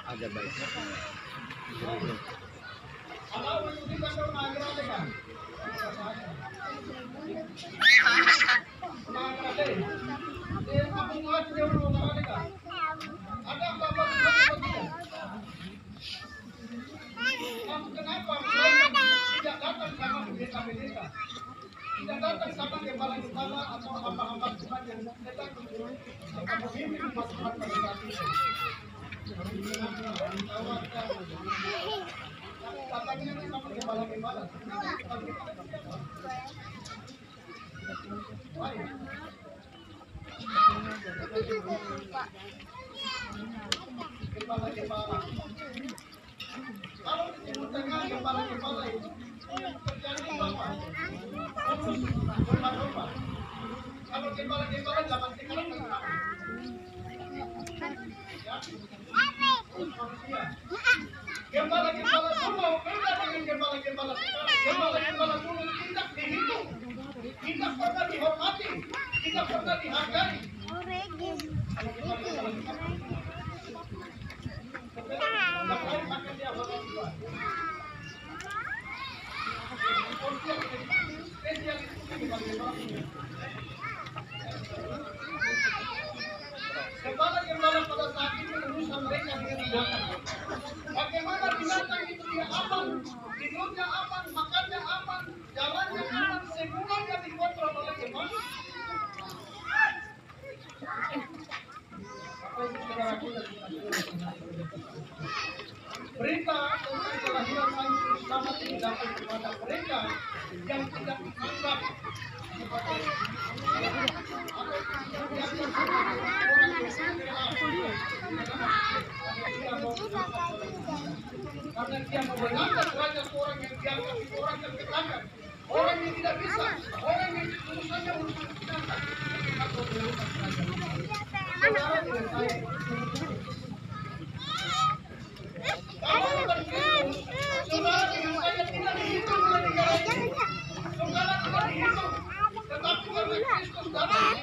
Ada baik. Kenapa tidak datang sama pendeta-pendeta? Tidak datang sama kepala-kepala atau hamba-hamba Tuhan yang datang untuk memimpin umat Tuhan pada saat itu. Datangnya sama kepala-kepala. Kepala-kepala. Kalau di Timur Tengah kepala-kepala itu terjadi apa? Domba-domba. Kalau kepala-kepala zaman sekarang apa? Ya. Manusia. Gembala-gembala dulu beda dengan gembala-gembala sekarang. Gembala-gembala dulu tidak dihitung, tidak pernah dihormati, tidak pernah dihargai. Gembala-gembala pada saat itu berusaha mereka dengan binatang. Bagaimana binatang itu dia aman, tidurnya aman, makannya aman, jalannya aman, semuanya dikontrol oleh gembala. Berita tentang kelahiran Nabi Muhammad ini dapat kepada mereka yang tidak dianggap sebagai karena dia mengangkat derajat orang yang dianggap itu orang yang ketangkap, orang yang tidak bisa, orang yang urusannya urusan binatang atau urusan kerajaan. Saudara tidak saya. Kalau bukan Kristus, saudara dengan saya tidak dihitung oleh negara ini. Saudara tidak dihitung, tetapi karena Kristus datang,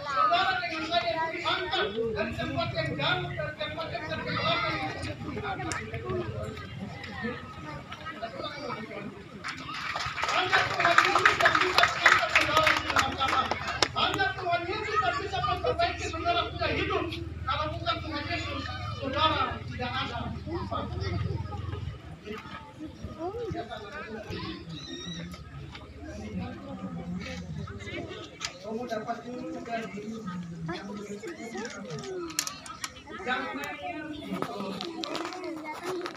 saudara dengan saya diangkat dari tempat yang jauh, dari tempat yang tergelapan. Hanya Tuhan Yesus yang bisa mengangkat saudara di dalam kamar. Hanya Tuhan Yesus yang bisa memperbaiki saudara punya hidup. Kalau bukan Tuhan Yesus, saudara tidak ada. Kamu dapat dulu dari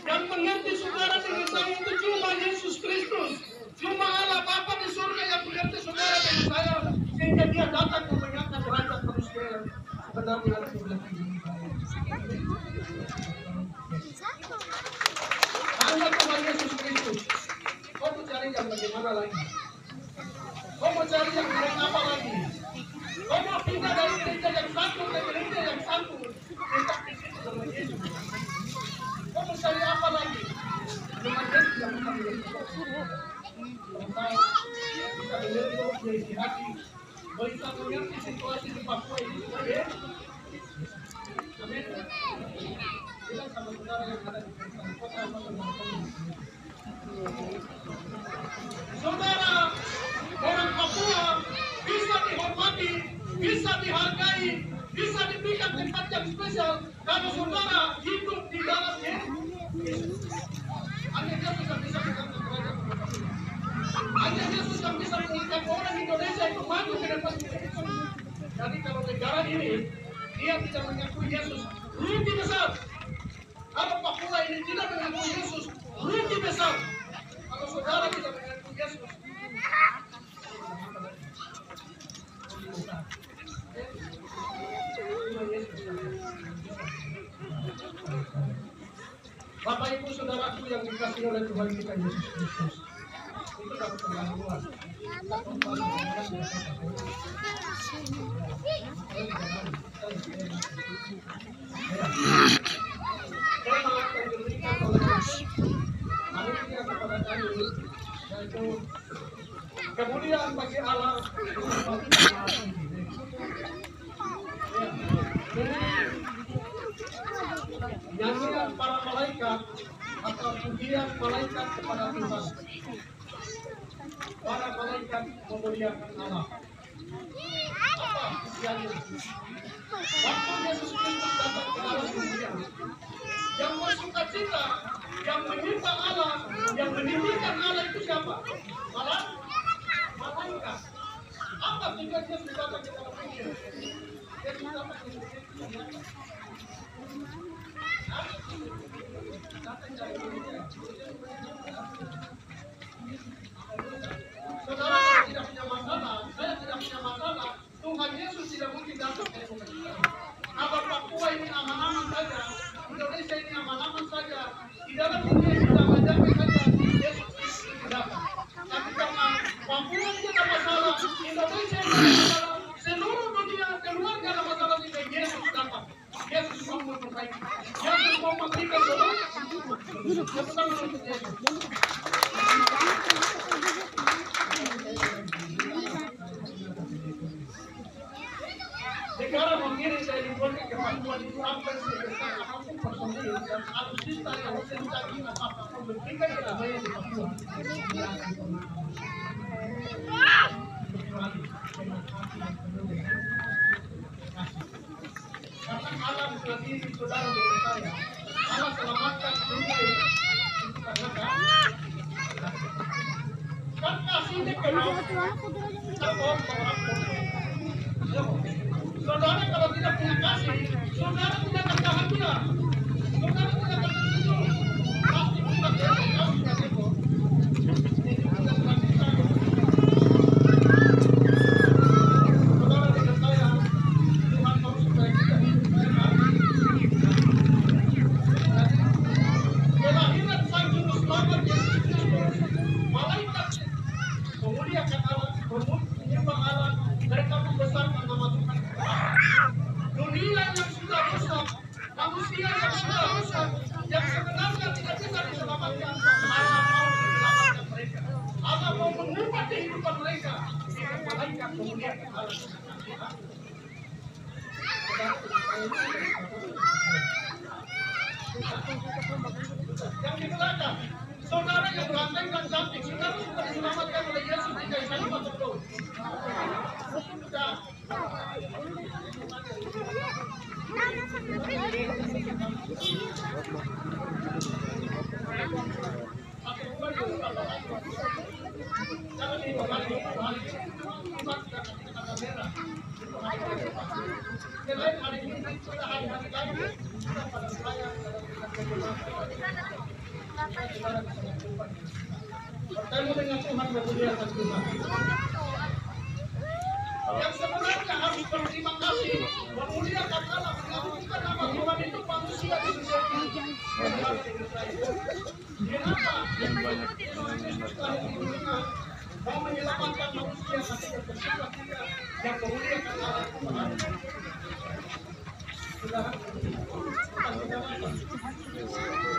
yang mengerti saudara dengan saya itu cuma Yesus Kristus, cuma Allah Bapa di surga yang mengerti saudara dengan saya, sehingga dia datang mengangkat derajat manusia benar-benar sebelah kiri. Hanya Tuhan Yesus Kristus. Kau mau cari yang bagaimana lagi? Kau mau cari yang apa lagi? Kau mau pindah dari gereja yang satu ke gereja yang satu, tetap di situ dengan Yesus. Kau mau cari apa lagi? Dengan Yesus yang bisa menjadi bisa menjadi hati, bisa mengerti situasi di Papua ini. Amin. Bilang sama saudara yang ada di kota saudara, orang Papua bisa dihormati, bisa dihargai, bisa diberikan tempat yang spesial kalau saudara hidup di dalamnya. Hanya Yesus yang bisa mengangkat derajat. Hanya Yesus yang bisa mengikat orang Indonesia itu maju ke depan. Jadi kalau negara ini dia tidak mengakui Yesus, rugi besar. Kalau Papua ini tidak mengakui Yesus, rugi besar. Kalau saudara tidak mengakui Yesus, Bapak Ibu saudaraku yang dikasihi oleh Tuhan kita Yesus Kristus, itu dapat pengaruhan. Kemudian bagi Allah malaikat atau pujian malaikat kepada Tuhan. Para malaikat memuliakan Allah. Apa pujiannya? Waktu Yesus Kristus datang ke dalam dunia, yang bersuka cita, yang menyembah Allah, yang meninggikan Allah itu siapa? Malaikat. Apa tujuan Yesus datang ke dalam dunia? Yesus datang ke dunia. Saudara tidak punya masalah, saya tidak punya masalah. Tuhan Yesus tidak mungkin datang ke Indonesia. Kalau Papua ini aman-aman saja, Indonesia ini aman-aman saja, di dalam dunia ini damai-damai saja, Yesus Kristus datang. Tapi karena Papua ini ada masalah, Indonesia ini ada masalah, seluruh dunia keluarga ada masalah ini, Yesus datang. Yesus mau memperbaiki. Yesus mau memberikan solusi. Cepat untuk Yesus. Negara mengirim saya dibuatkan ke Papua itu hampir sebesar apapun personil dan alutsista yang mencari apapun memberikan kedamaian di Papua. Karena Allah mengasihi saudara dengan saya. Allah selamatkan dunia ini karena kan kasihnya kenal kita orang saudara kalau tidak punya kasih, saudara tidak akan bahagia, saudara tidak akan tersenyum. Pasti kita saudara dengan saya, Tuhan mau supaya kita hidup tenang. Kelahiran Sang Juru Selamat Yesus Kristus, malaikat memuliakan Allah, menyembah Allah, mereka membesarkan nama Tuhan. Dunia yang sudah rusak, manusia yang sudah rusak, yang sebenarnya tidak bisa diselamatkan, Allah mau menyelamatkan mereka. Allah mau mengubah kehidupan mereka. Malaikat memuliakan Allah. Yang di belakang, saudara yang ganteng dan cantik, saudara sudah diselamatkan oleh Yesus di kayu salib atau belum? Sudah. Bertemu dengan Tuhan memuliakan Tuhan. Yang sebenarnya harus berterima kasih, memuliakan Allah, mengagungkan nama Tuhan itu manusia di dunia ini. Kenapa? Mau menyelamatkan manusia, tapi bersifat dia yang memuliakan Allah Tuhan.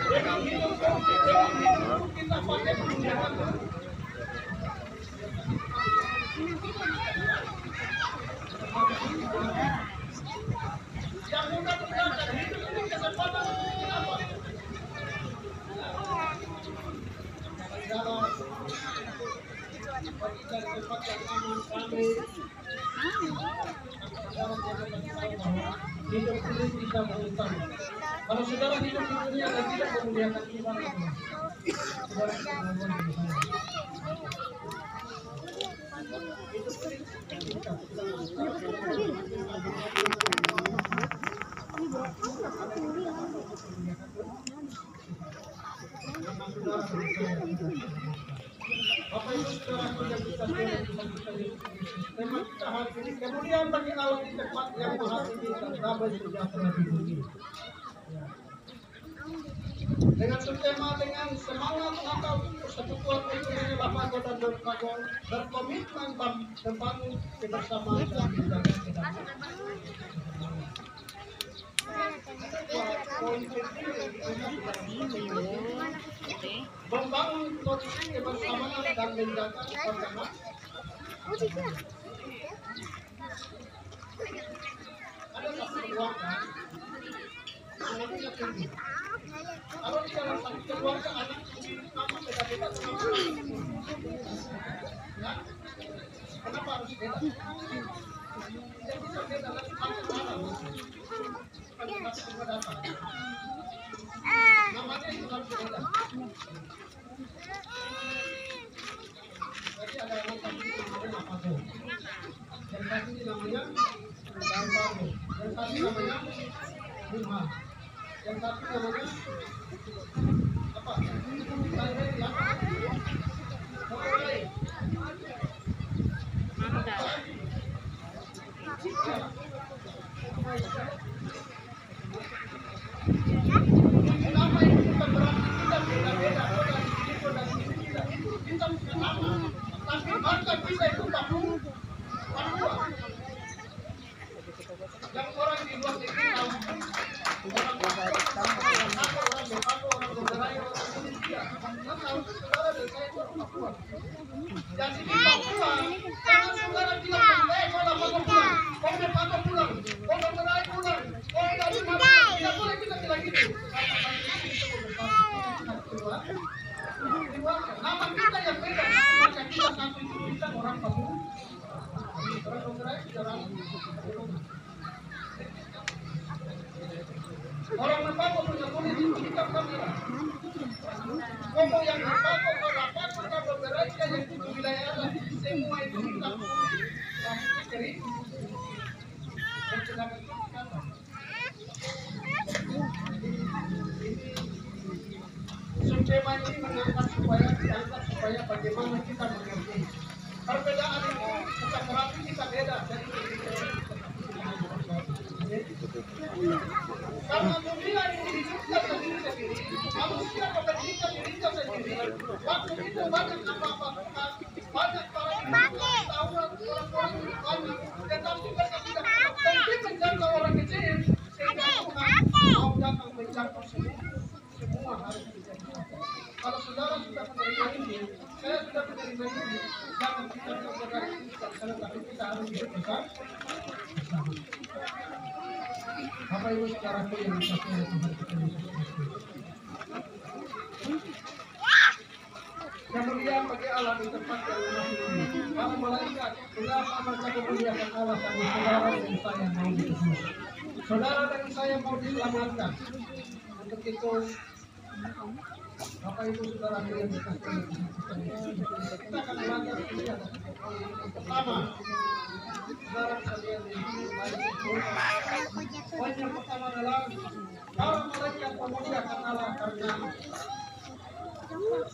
Dengan hidup kita pakai memuliakan Tuhan. Yang mudah-mudahan hidup ini kesempatan untuk kita apa? Dari tempat yang aman, damai. Hidup ini bisa berhutang. Kalau saudara hidup di dunia dan tidak memuliakan Tuhan, saudara Bapak Ibu saudara yang bisa tema kita hari ini, kemudian bagi Allah di tempat yang maha tinggi dan damai sejahtera di dunia. Dengan subtema dengan semangat Natal persekutuan ekonomi Lapago dan Berpago berkomitmen membangun kebersamaan dan menjaga kedamaian. Membangun kondisi kebersamaan dan menjaga kedamaian. Ada satu ruangan, anaknya tinggi. Kalau di dalam satu keluarga anak memilih nama beda-beda kenapa? Ya? Kenapa harus beda? Tidak bisa beda lagi sampai malam. Kan kita semua datang. Namanya itu harus beda. Jadi ada yang namanya apa tuh? Yang satu ini namanya Bambago. Yang satu namanya Bunga. Yang satu namanya apa? Saya ya. Oke. Nama itu bukan berarti kita beda-beda. Kita bukan nama, tapi marga kita itu Papua. Yang orang di luar negeri tahu. Orang Donggala, orang Indonesia. Kan tahu saudara dan saya itu Papua. Jadi di Papua, jangan saudara bilang, kalau Papua pulang, kalau Papua pulang, kalau Donggala pulang, kalau dari mana, tidak boleh kita bilang gitu. Nama kita yang beda, maka kita satu itu kita orang Papua. Orang Donggala itu orang orang Papua punya politik kita kamera. Ngomong yang Papua orang Papua kalau berbeda yang itu wilayah Allah semua itu kita cari. Dan sedangkan kita Sukema ini mengangkat supaya bagaimana kita mengerti perbedaan itu bukan berarti kita beda. Karena dunia ini hidupnya sendiri-sendiri, manusia membentukkan dirinya sendiri. Waktu itu banyak apa-apa, banyak para tahu orang-orang banyak, tetapi mereka tidak penting menjangkau orang kecil sehingga mau datang menjangkau semua harus dijangkau. Kalau saudara sudah menerima ini, saya sudah menerima ini, jangan kita bergerak, tapi kita harus hidup bersama. Bapak Ibu saudaraku yang dikasihi Tuhan kita Yesus Kristus. Kemuliaan bagi Allah di tempat yang luas ini. Para malaikat, berapa macam kemuliaan Allah sama saudara dan saya mau diselamatkan. Saudara dan saya mau diselamatkan. Untuk itu, Bapak Ibu saudaraku yang dikasihi Tuhan kita akan belajar kuliah. Pertama, saudara sekalian di sini poin yang pertama adalah para malaikat memuliakan Allah karena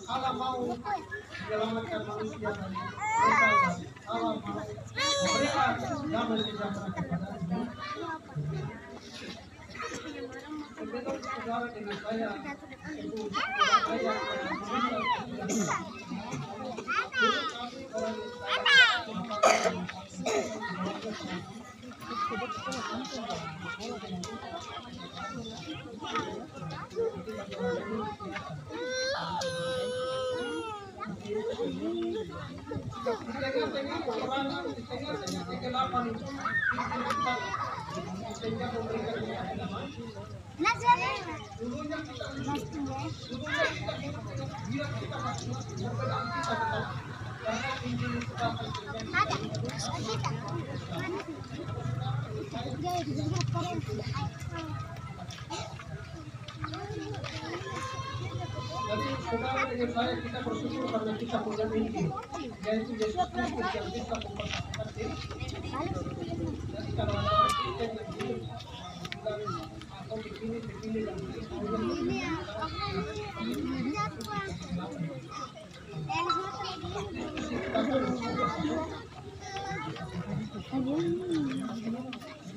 Allah mau menyelamatkan manusia dari dosa. Allah mau memberikan damai sejahtera kepada dunia. Sebelum saudara dengan saya, ibu saya jadi saudara dengan saya kita bersyukur karena kita punya Injil, yaitu Yesus Kristus yang bisa mempersatukan diri. Jadi kalau ada orang Kristen yang hidup atau begini dan itu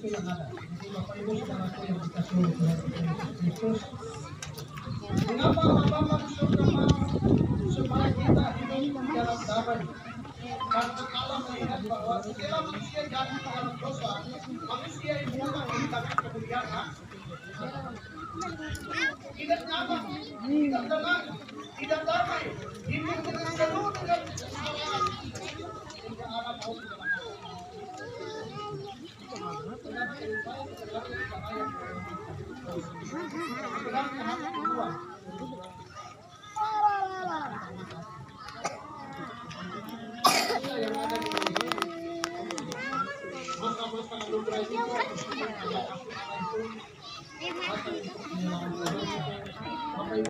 yang ada. Jadi Bapak Ibu saudaraku yang dikasihi oleh Tuhan Yesus. Mengapa Bapa di surga mau supaya kita hidup di dalam damai? Karena Allah melihat bahwa setelah manusia jatuh dalam dosa, manusia itu bukan kehilangan kemuliaan, tidak nyaman, tidak tenang, tidak damai, hidup dengan penuh dengan kesalahan, sehingga Allah mau menyelamatkan. Bapak Ibu